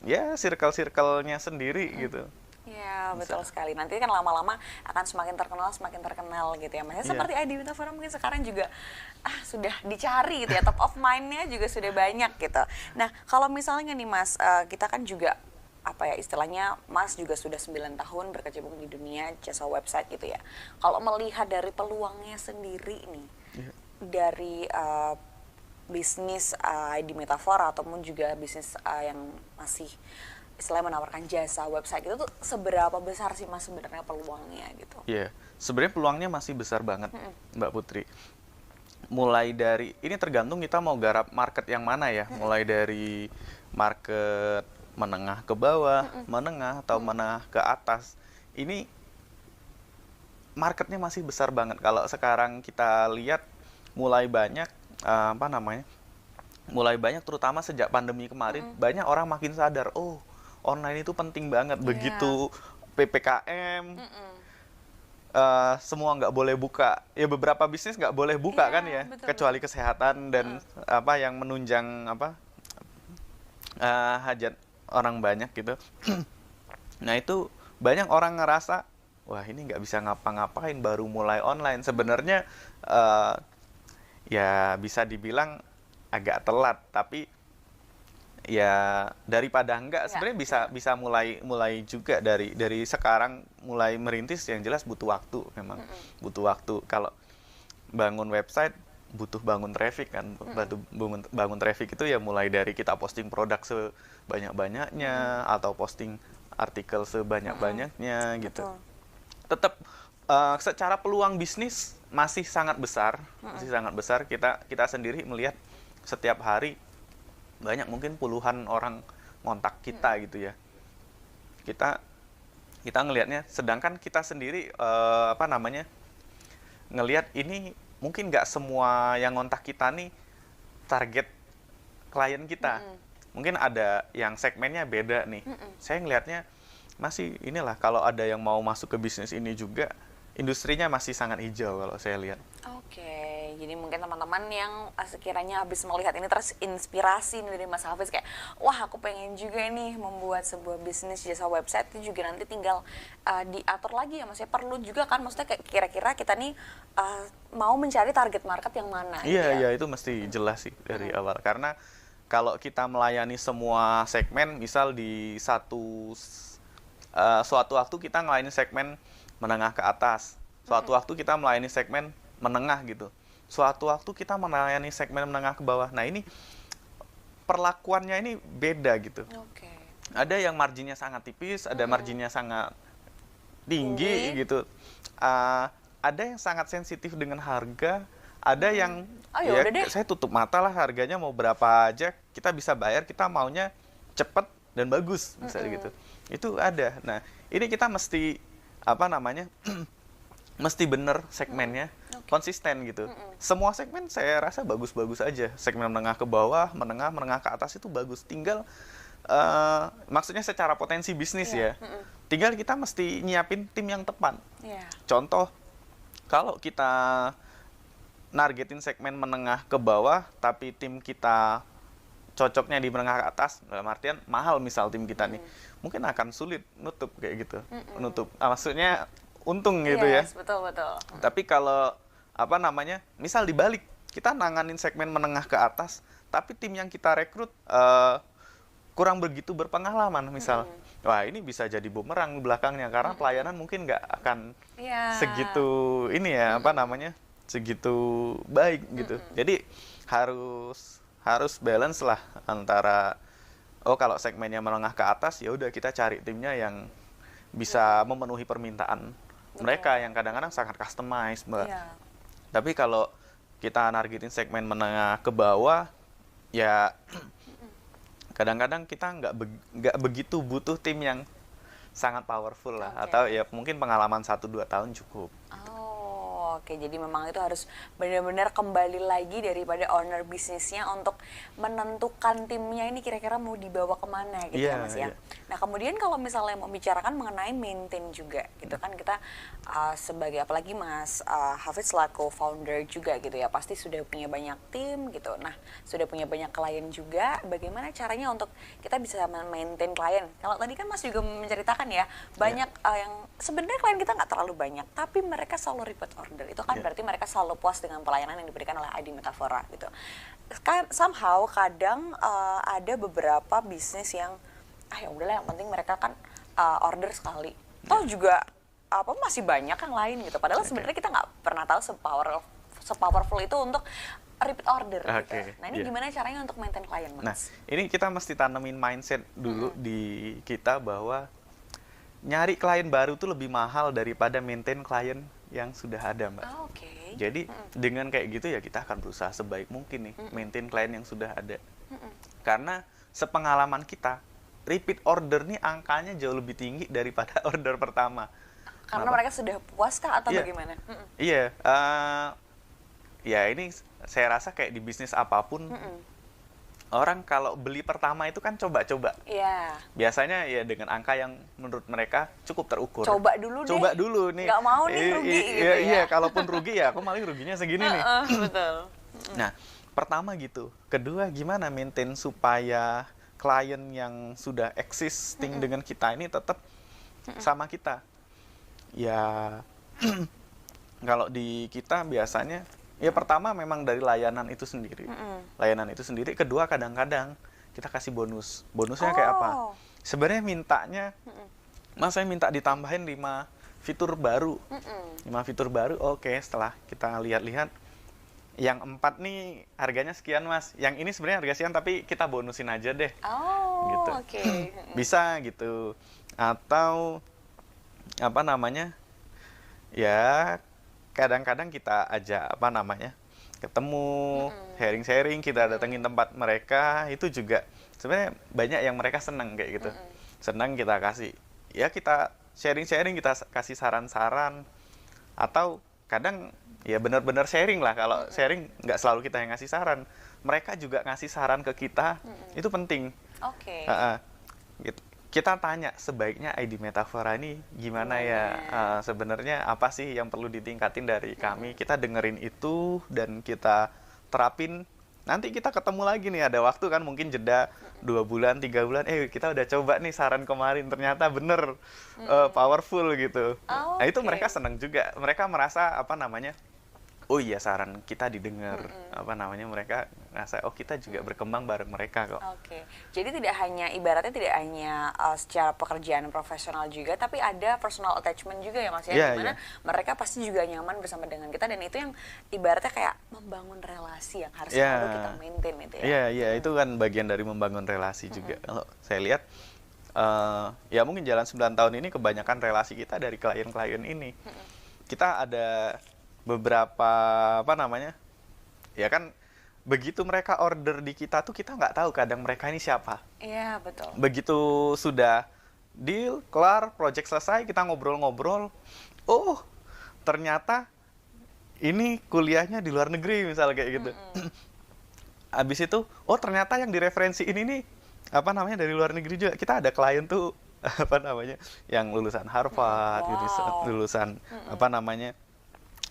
B: ya circle-circle-nya sendiri gitu.
A: Iya, betul sekali. Nanti kan lama-lama akan semakin terkenal gitu ya Mas. Ya,
B: Iya.
A: seperti ID Metafora mungkin sekarang juga sudah dicari gitu ya, top of mind-nya juga sudah banyak gitu. Nah, kalau misalnya nih Mas, kita kan juga apa ya istilahnya, Mas juga sudah 9 tahun berkecimpung di dunia jasa website gitu ya. Kalau melihat dari peluangnya sendiri nih, dari bisnis ID Metafora ataupun juga bisnis yang masih istilahnya menawarkan jasa website itu tuh seberapa besar sih Mas sebenarnya peluangnya gitu?
B: Iya, sebenarnya peluangnya masih besar banget, Mbak Putri. Mulai dari, ini tergantung kita mau garap market yang mana ya. Mulai dari market menengah ke bawah, menengah atau menengah ke atas. Ini marketnya masih besar banget. Kalau sekarang kita lihat mulai banyak mulai banyak terutama sejak pandemi kemarin, banyak orang makin sadar, oh online itu penting banget. Begitu PPKM, semua nggak boleh buka. Ya beberapa bisnis nggak boleh buka kan ya,
A: betul,
B: kecuali kesehatan dan yang menunjang hajat orang banyak gitu. Nah itu banyak orang ngerasa, wah ini nggak bisa ngapa-ngapain baru mulai online. Sebenarnya ya bisa dibilang agak telat, tapi ya daripada enggak, sebenarnya bisa mulai juga dari sekarang mulai merintis. Yang jelas butuh waktu, memang butuh waktu. Kalau bangun website butuh bangun traffic kan, bangun traffic itu ya mulai dari kita posting produk sebanyak-banyaknya atau posting artikel sebanyak-banyaknya gitu. Tetap secara peluang bisnis masih sangat besar, kita sendiri melihat setiap hari banyak, mungkin puluhan orang ngontak kita gitu ya. Kita ngelihatnya, sedangkan kita sendiri ngelihat ini mungkin nggak semua yang ngontak kita nih target klien kita. Mungkin ada yang segmennya beda nih. Saya ngelihatnya masih inilah, kalau ada yang mau masuk ke bisnis ini juga, industrinya masih sangat hijau kalau saya lihat.
A: Oke, jadi mungkin teman-teman yang sekiranya habis melihat ini terinspirasi nih dari Mas Hafiz, kayak wah aku pengen juga nih membuat sebuah bisnis jasa website, itu juga nanti tinggal diatur lagi ya Mas ya. Perlu juga kan, maksudnya kayak kira-kira kita nih mau mencari target market yang mana.
B: Iya, itu mesti jelas sih dari awal. Karena kalau kita melayani semua segmen, misal di suatu waktu kita melayani segmen menengah ke atas, suatu waktu kita melayani segmen menengah gitu, suatu waktu kita melayani segmen menengah ke bawah. Nah ini perlakuannya ini beda gitu. Ada yang marginnya sangat tipis, ada marginnya sangat tinggi gitu. Ada yang sangat sensitif dengan harga, ada yang saya tutup mata lah, harganya mau berapa aja kita bisa bayar, kita maunya cepet dan bagus misalnya gitu. Itu ada. Nah ini kita mesti mesti bener segmennya, konsisten gitu. Semua segmen saya rasa bagus-bagus aja. Segmen menengah ke bawah, menengah ke atas itu bagus. Tinggal maksudnya secara potensi bisnis
A: Iya,
B: ya. Tinggal kita mesti nyiapin tim yang tepat.
A: Iya.
B: Contoh, kalau kita nargetin segmen menengah ke bawah, tapi tim kita cocoknya di menengah ke atas, dalam artian mahal misal tim kita nih, mungkin akan sulit nutup kayak gitu. Nutup, maksudnya untung gitu ya.
A: Yes, betul betul.
B: Tapi kalau apa namanya, misal dibalik, kita nanganin segmen menengah ke atas, tapi tim yang kita rekrut kurang begitu berpengalaman misal. Wah, ini bisa jadi bumerang belakangnya karena pelayanan mungkin nggak akan
A: Iya.
B: segitu ini ya, apa namanya, segitu baik gitu. Jadi harus balance lah antara kalau segmennya menengah ke atas ya udah kita cari timnya yang bisa memenuhi permintaan mereka yang kadang-kadang sangat customized, Mbak.
A: Iya.
B: Tapi kalau kita nargetin segmen menengah ke bawah, ya kadang-kadang kita nggak begitu butuh tim yang sangat powerful lah.
A: Oke.
B: Atau ya mungkin pengalaman 1-2 tahun cukup.
A: Oh, oke. Jadi memang itu harus benar-benar kembali lagi daripada owner bisnisnya untuk menentukan timnya ini kira-kira mau dibawa kemana gitu ya
B: Iya,
A: Mas ya.
B: iya.
A: Nah kemudian kalau misalnya mau bicarakan mengenai maintain juga gitu kan kita sebagai apalagi Mas Hafiz selaku founder juga gitu ya pasti sudah punya banyak tim gitu. Nah sudah punya banyak klien juga. Bagaimana caranya untuk kita bisa maintain klien? Kalau tadi kan Mas juga menceritakan ya banyak yang sebenarnya klien kita nggak terlalu banyak tapi mereka selalu repeat order. Itu kan berarti mereka selalu puas dengan pelayanan yang diberikan oleh ID Metafora gitu. Somehow kadang ada beberapa bisnis yang ya udahlah yang penting mereka kan order sekali. Toh juga masih banyak yang lain gitu. Padahal sebenarnya kita nggak pernah tahu sepowerful itu untuk repeat order gitu.
B: Oke,
A: Nah, ini gimana caranya untuk maintain klien, Mas?
B: Nah, ini kita mesti tanemin mindset dulu di kita bahwa nyari klien baru tuh lebih mahal daripada maintain klien yang sudah ada, Mbak.
A: Oke.
B: Jadi dengan kayak gitu ya kita akan berusaha sebaik mungkin nih maintain klien yang sudah ada. Karena sepengalaman kita, repeat order nih angkanya jauh lebih tinggi daripada order pertama.
A: Karena
B: Kenapa?
A: mereka sudah puas kah atau
B: Iya.
A: bagaimana?
B: Iya, ya ini saya rasa kayak di bisnis apapun, orang kalau beli pertama itu kan coba-coba.
A: Iya.
B: Biasanya ya dengan angka yang menurut mereka cukup terukur.
A: Coba dulu deh.
B: Coba dulu nih.
A: Nggak mau nih rugi gitu ya.
B: Iya, kalaupun rugi ya aku maling ruginya segini nih.
A: Betul.
B: Nah, pertama gitu. Kedua, gimana maintain supaya klien yang sudah existing dengan kita ini tetap sama kita. Ya, kalau di kita biasanya, ya pertama memang dari layanan itu sendiri. Layanan itu sendiri. Kedua, kadang-kadang kita kasih bonus. Bonusnya kayak apa?
A: Oh.
B: Sebenarnya mintanya, Mas saya minta ditambahin 5 fitur baru. 5 fitur baru, oke. Setelah kita lihat-lihat, yang 4 nih harganya sekian Mas. Yang ini sebenarnya harga sekian tapi kita bonusin aja deh.
A: Oh,
B: Gitu.
A: oke.
B: Bisa gitu. Atau apa namanya? Ya kadang-kadang kita ajak apa namanya? Ketemu, sharing-sharing, kita datengin tempat mereka, itu juga sebenarnya banyak yang mereka senang kayak gitu. Senang kita kasih. Ya kita sharing-sharing, kita kasih saran-saran. Atau kadang ya benar-benar sharing lah. Kalau sharing nggak selalu kita yang ngasih saran. Mereka juga ngasih saran ke kita, itu penting.
A: Oke.
B: Kita tanya sebaiknya ID Metafora ini gimana ya, sebenarnya apa sih yang perlu ditingkatin dari kami. Kita dengerin itu dan kita terapin. Nanti kita ketemu lagi nih, ada waktu kan mungkin jeda 2 bulan, 3 bulan, kita udah coba nih saran kemarin, ternyata bener powerful gitu.
A: Oh,
B: Nah itu
A: oke.
B: mereka senang juga, mereka merasa apa namanya, oh iya saran kita didengar, apa namanya, mereka ngerasa oh kita juga berkembang bareng mereka kok.
A: Oke, jadi tidak hanya ibaratnya tidak hanya secara pekerjaan profesional juga, tapi ada personal attachment juga ya Mas ya,
B: Iya,
A: dimana
B: iya.
A: mereka pasti juga nyaman bersama dengan kita dan itu yang ibaratnya kayak membangun relasi yang harus
B: Iya.
A: selalu kita maintain itu ya.
B: Iya, iya, itu kan bagian dari membangun relasi juga. Kalau saya lihat, ya mungkin jalan 9 tahun ini kebanyakan relasi kita dari klien-klien ini. Kita ada beberapa, apa namanya, ya kan begitu mereka order di kita tuh kita nggak tahu kadang mereka ini siapa.
A: Iya betul.
B: Begitu sudah deal, kelar, project selesai, kita ngobrol-ngobrol, oh ternyata ini kuliahnya di luar negeri misalnya kayak gitu. Abis itu, oh ternyata yang direferensiin ini apa namanya, dari luar negeri juga kita ada klien tuh apa namanya, yang lulusan Harvard,
A: Wow.
B: lulusan apa namanya,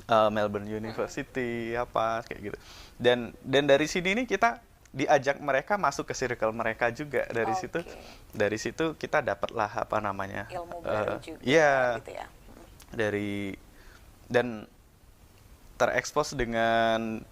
B: Melbourne University, apa kayak gitu. Dan dari sini nih kita diajak mereka masuk ke circle mereka juga.
A: Oke.
B: Dari situ kita dapatlah apa namanya,
A: Ilmu baru juga
B: iya,
A: gitu ya.
B: dari dan terekspos dengan,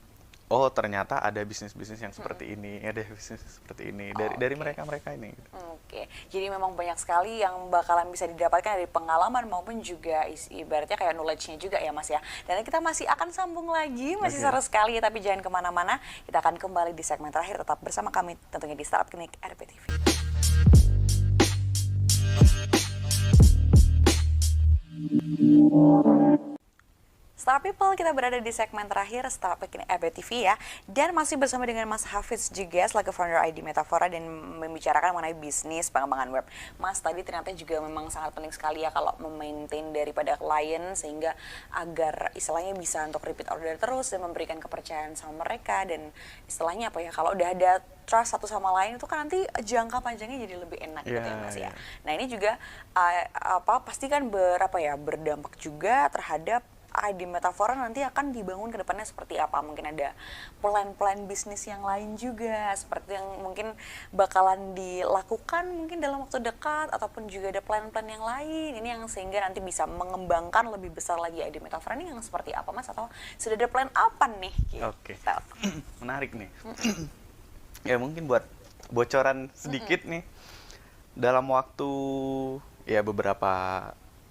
B: oh ternyata ada bisnis-bisnis yang seperti ini, ada bisnis seperti ini dari
A: Oke.
B: mereka ini gitu.
A: Oke, jadi memang banyak sekali yang bakalan bisa didapatkan dari pengalaman maupun juga ibaratnya kayak knowledge-nya juga ya Mas ya. Dan kita masih akan sambung lagi, masih
B: Oke.
A: seru sekali ya, tapi jangan kemana-mana. Kita akan kembali di segmen terakhir, tetap bersama kami tentunya di Startup Clinic RPTV. Startup People, kita berada di segmen terakhir Startup Clinic RPTV ya. Dan masih bersama dengan Mas Hafiz juga selaku founder ID Metafora dan membicarakan mengenai bisnis pengembangan web. Mas, tadi ternyata juga memang sangat penting sekali ya kalau memaintain daripada klien sehingga agar istilahnya bisa untuk repeat order terus dan memberikan kepercayaan sama mereka, dan istilahnya apa ya, kalau udah ada trust satu sama lain itu kan nanti jangka panjangnya jadi lebih enak gitu ya Mas ya.
B: Iya.
A: Nah, ini juga pasti kan berdampak juga terhadap ID Metafora nanti akan dibangun ke depannya seperti apa. Mungkin ada plan-plan bisnis yang lain juga seperti yang mungkin bakalan dilakukan mungkin dalam waktu dekat, ataupun juga ada plan-plan yang lain ini yang sehingga nanti bisa mengembangkan lebih besar lagi ID Metafora ini yang seperti apa Mas, atau sudah ada plan apa nih gitu.
B: Oke. Menarik nih. Ya mungkin buat bocoran sedikit nih, dalam waktu ya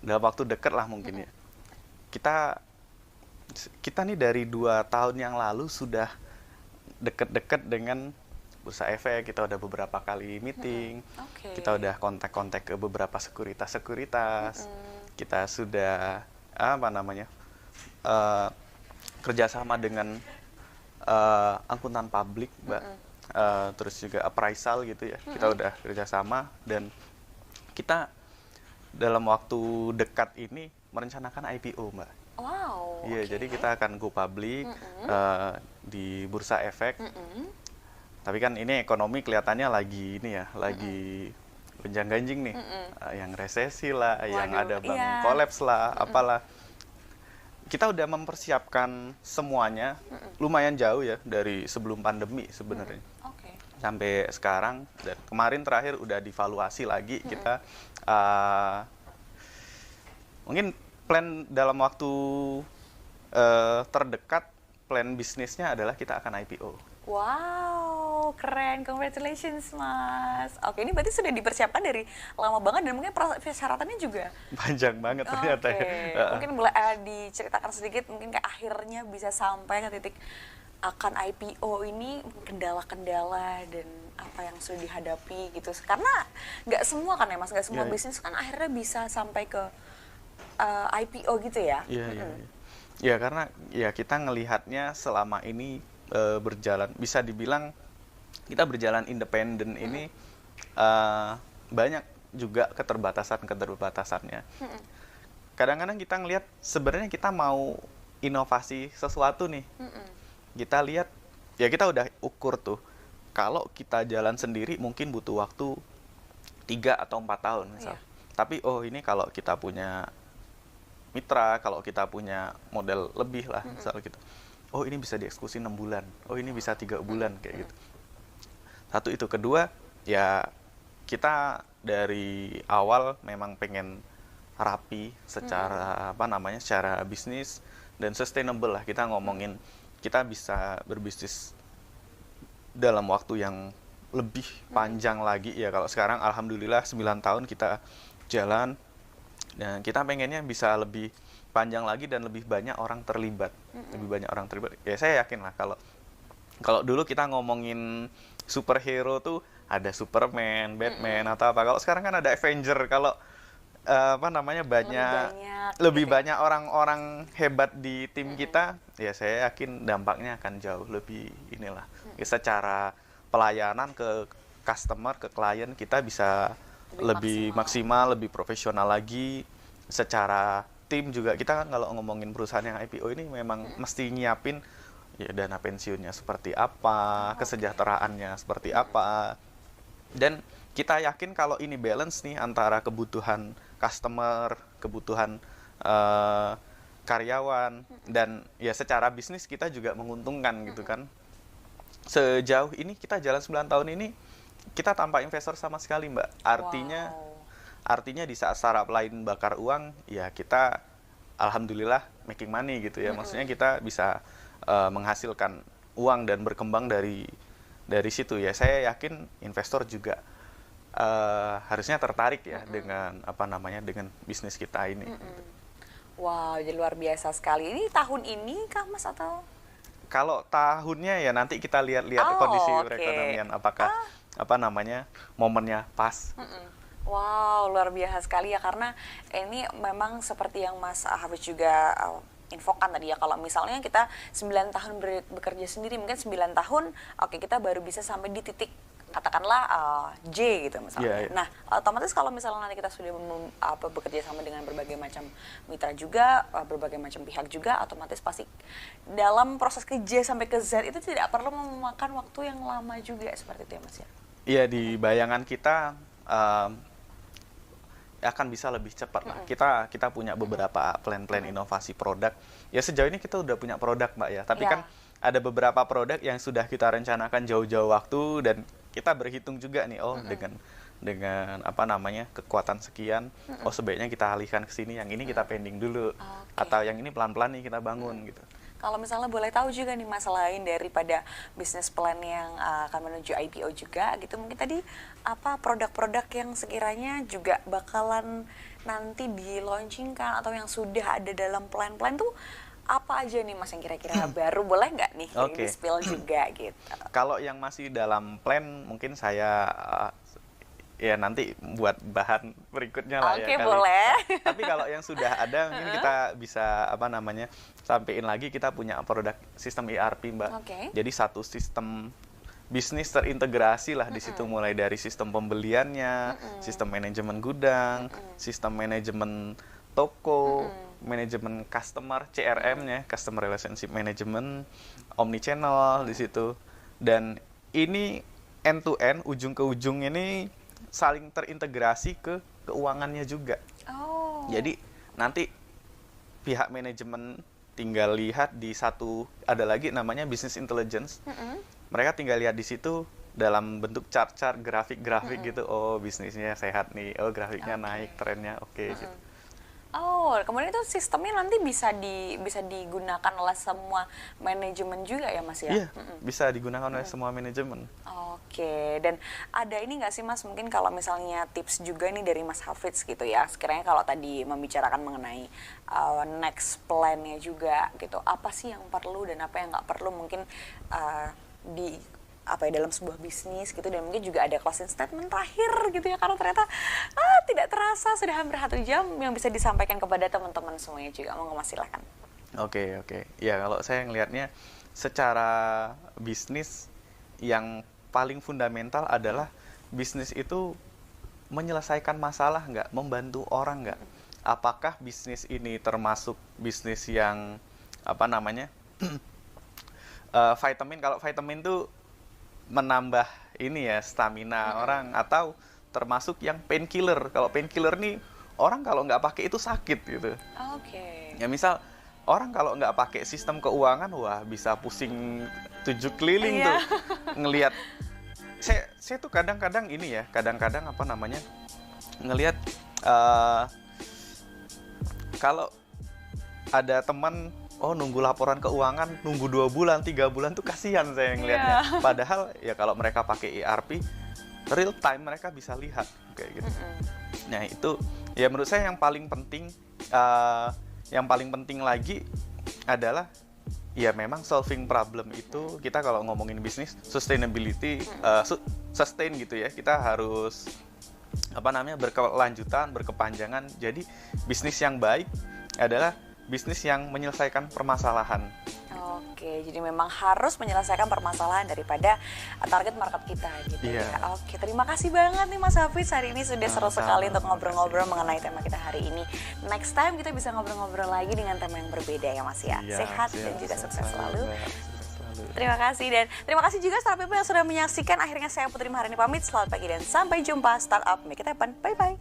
B: dalam waktu dekat lah mungkin ya. Kita nih dari 2 tahun yang lalu sudah deket-deket dengan Bursa Efek. Kita udah beberapa kali meeting,
A: Oke.
B: kita udah kontak-kontak ke beberapa sekuritas, kita sudah apa namanya, kerjasama dengan angkutan publik, Mbak. Terus juga appraisal gitu ya, kita udah kerjasama, dan kita dalam waktu dekat ini merencanakan IPO, Mbak.
A: Wow.
B: Iya,
A: oke.
B: jadi kita akan go public di Bursa Efek. Tapi kan ini ekonomi kelihatannya lagi ini ya, lagi gonjang-ganjing nih. Yang resesi lah, yang
A: Waduh,
B: ada bank
A: iya.
B: kolaps lah, apalah. Kita udah mempersiapkan semuanya, lumayan jauh ya dari sebelum pandemi sebenarnya.
A: Oke.
B: Sampai sekarang, dan kemarin terakhir udah divaluasi lagi kita. Mungkin plan dalam waktu terdekat, plan bisnisnya adalah kita akan IPO.
A: Wow, keren. Congratulations, Mas. Oke, ini berarti sudah dipersiapkan dari lama banget dan mungkin persyaratannya juga.
B: Panjang banget ternyata
A: Oke,
B: ya.
A: mungkin boleh diceritakan sedikit mungkin kayak akhirnya bisa sampai ke titik akan IPO ini, kendala-kendala dan apa yang sudah dihadapi gitu. Karena nggak semua kan ya Mas, nggak semua
B: Iya, iya.
A: bisnis kan akhirnya bisa sampai ke IPO gitu ya.
B: Iya, iya, iya. Ya karena ya kita ngelihatnya selama ini berjalan, bisa dibilang kita berjalan independen ini banyak juga keterbatasannya. Kadang-kadang kita ngelihat sebenarnya kita mau inovasi sesuatu nih. Kita lihat, ya kita udah ukur tuh, kalau kita jalan sendiri mungkin butuh waktu 3 atau 4 tahun misal.
A: Iya.
B: Tapi oh ini kalau kita punya mitra, kalau kita punya model lebih lah misal gitu, oh ini bisa dieksekusi 6 bulan, oh ini bisa 3 bulan kayak gitu. Satu itu. Kedua, ya kita dari awal memang pengen rapi secara apa namanya, secara bisnis dan sustainable lah. Kita ngomongin kita bisa berbisnis dalam waktu yang lebih panjang lagi ya. Kalau sekarang alhamdulillah 9 tahun kita jalan, dan kita pengennya bisa lebih panjang lagi dan lebih banyak orang terlibat. Lebih banyak orang terlibat. Ya saya yakin lah kalau dulu kita ngomongin superhero tuh ada Superman, Batman atau apa. Kalau sekarang kan ada Avenger. Kalau apa namanya, lebih
A: gitu ya.
B: banyak orang-orang hebat di tim kita, ya saya yakin dampaknya akan jauh lebih inilah. Ya, secara pelayanan ke customer, ke klien, kita bisa lebih maksimal, lebih profesional lagi. Secara tim juga, kita kalau ngomongin perusahaan yang IPO ini memang mesti nyiapin ya dana pensiunnya seperti apa, kesejahteraannya seperti apa. Dan kita yakin kalau ini balance nih antara kebutuhan customer, kebutuhan eh, karyawan, dan ya secara bisnis kita juga menguntungkan gitu kan. Sejauh ini kita jalan 9 tahun ini kita tanpa investor sama sekali, Mbak. Artinya di saat startup lain bakar uang, ya kita alhamdulillah making money gitu ya. Maksudnya kita bisa menghasilkan uang dan berkembang dari situ ya. Saya yakin investor juga harusnya tertarik ya dengan dengan bisnis kita ini. Gitu.
A: Wow, jadi luar biasa sekali. Ini tahun ini kah Mas atau?
B: Kalau tahunnya ya nanti kita lihat kondisi perekonomian apakah momennya pas.
A: Wow, luar biasa sekali ya, karena ini memang seperti yang Mas Hafiz juga infokan tadi ya, kalau misalnya kita 9 tahun bekerja sendiri, mungkin 9 tahun kita baru bisa sampai di titik katakanlah J gitu misalnya.
B: Yeah.
A: Nah, otomatis kalau misalnya nanti kita sudah bekerja sama dengan berbagai macam mitra juga, berbagai macam pihak juga, otomatis pasti dalam proses ke J sampai ke Z itu tidak perlu memakan waktu yang lama juga, seperti itu ya Mas ya.
B: Iya, di bayangan kita akan bisa lebih cepat lah. Kita punya beberapa plan-plan inovasi produk. Ya sejauh ini kita udah punya produk, Mbak ya. Tapi kan ada beberapa produk yang sudah kita rencanakan jauh-jauh waktu, dan kita berhitung juga nih, dengan kekuatan sekian, sebaiknya kita alihkan ke sini, yang ini kita pending dulu, atau yang ini pelan-pelan nih kita bangun gitu.
A: Kalau misalnya boleh tahu juga nih Mas, selain daripada bisnis plan yang akan menuju IPO juga gitu, mungkin tadi produk-produk yang sekiranya juga bakalan nanti di-launchingkan atau yang sudah ada dalam plan-plan tuh apa aja nih Mas yang kira-kira baru, boleh nggak nih di-spill juga gitu?
B: Kalau yang masih dalam plan mungkin saya ya nanti buat bahan berikutnya lah ya kali.
A: Boleh.
B: Tapi kalau yang sudah ada mungkin kita bisa sampaikan lagi, kita punya produk sistem ERP, Mbak. Jadi satu sistem bisnis terintegrasi lah di situ, mulai dari sistem pembeliannya, sistem manajemen gudang, sistem manajemen toko, manajemen customer, CRM-nya, Customer Relationship Management, omnichannel di situ. Dan ini end to end, ujung ke ujung ini saling terintegrasi ke keuangannya juga. Jadi nanti pihak manajemen tinggal lihat di ada lagi namanya business intelligence. Mereka tinggal lihat di situ dalam bentuk chart-chart, grafik-grafik gitu. Bisnisnya sehat nih. Grafiknya naik, trennya gitu.
A: Kemudian itu sistemnya nanti bisa digunakan oleh semua manajemen juga ya Mas ya?
B: Iya, bisa digunakan oleh semua manajemen.
A: Dan ada ini nggak sih Mas, mungkin kalau misalnya tips juga nih dari Mas Hafiz gitu ya, sekiranya kalau tadi membicarakan mengenai next plan-nya juga gitu, apa sih yang perlu dan apa yang nggak perlu mungkin dalam sebuah bisnis gitu, dan mungkin juga ada closing statement terakhir gitu ya, karena ternyata tidak terasa sudah hampir 1 jam yang bisa disampaikan kepada teman-teman semuanya juga. Monggo Mas, silakan.
B: Oke. Ya kalau saya ngelihatnya secara bisnis yang paling fundamental adalah bisnis itu menyelesaikan masalah nggak, membantu orang nggak. Apakah bisnis ini termasuk bisnis yang vitamin, kalau vitamin tuh menambah ini ya stamina orang, atau termasuk yang painkiller. Kalau painkiller nih orang kalau nggak pakai itu sakit gitu. Ya misal orang kalau nggak pakai sistem keuangan, wah bisa pusing 7 keliling tuh ngelihat. Saya tuh kadang-kadang ngelihat kalau ada teman nunggu laporan keuangan, nunggu 2 bulan, 3 bulan tuh kasihan saya ngelihatnya. Padahal ya kalau mereka pakai ERP, real time mereka bisa lihat kayak gitu. Nah itu ya menurut saya yang paling penting lagi adalah ya memang solving problem itu, kita kalau ngomongin bisnis sustainability, sustain gitu ya, kita harus berkelanjutan, berkepanjangan. Jadi bisnis yang baik adalah bisnis yang menyelesaikan permasalahan.
A: Jadi memang harus menyelesaikan permasalahan daripada target market kita gitu ya. Terima kasih banget nih Mas Hafiz, hari ini sudah seru sekali untuk ngobrol-ngobrol mengenai tema kita hari ini. Next time kita bisa ngobrol-ngobrol lagi dengan tema yang berbeda ya Mas ya. Sehat dan juga sukses selalu. Terima kasih, dan terima kasih juga startup people yang sudah menyaksikan. Akhirnya saya Putri Maharani pamit, selamat pagi dan sampai jumpa. Startup Make It Happen, bye-bye.